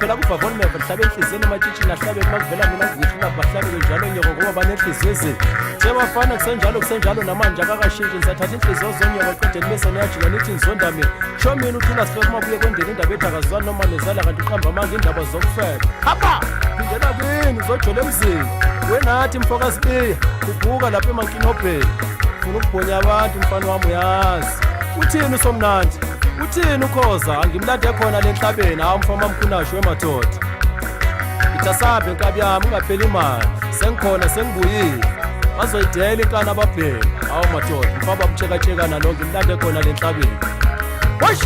phela kuvavoni meva ndihlabe enhliziyweni amatshitshi nahlabeke makuvela mina kuvithula bahlabeke njalo nyoko ngoba banenhliziyo ezini sebafana kusenjalo namanje akakashintshi ngisathatha inhliziyo zonyoko qedeni bese niyajika nithi ngizonda mina sho mina uthula sifeke mabuye kwendeni indaba ethi akazwani noma nezala kanti uqamba amanga indaba zokufela hapa phindela kwini uzojole emzini wenathi mfokazi biya kubuka lapha emankinobheni funa ukubhonya abantu mfana wami uyazi uthini usomnandi uthini ukhoza angimlande khona lenhlabeni hawu mfama mkhunasho wemadoda itasabe inkabi yami ungapheli imali sengikhona sengibuyile bazoyidela inkani ababheki hawu madoda mfama bamtsheka-tshekana lo ngimlande khona lenhlabeni wash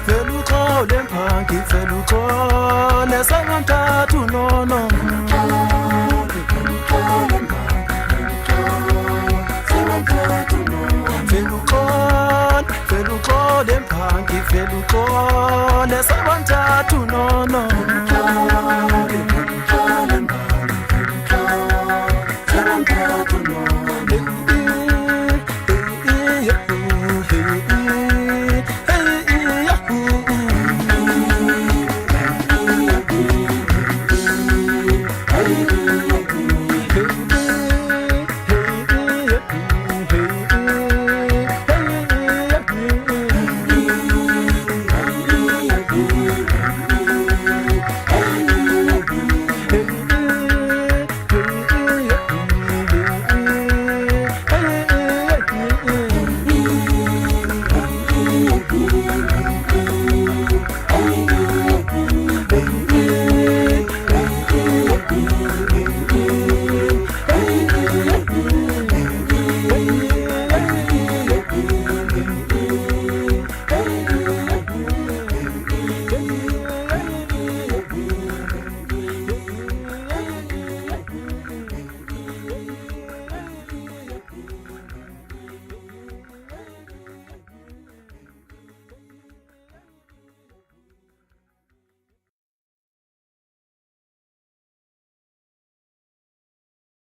Feluko lempangi feluko nesanganthathu nono feluko lempangi feluko nesanganthathu nono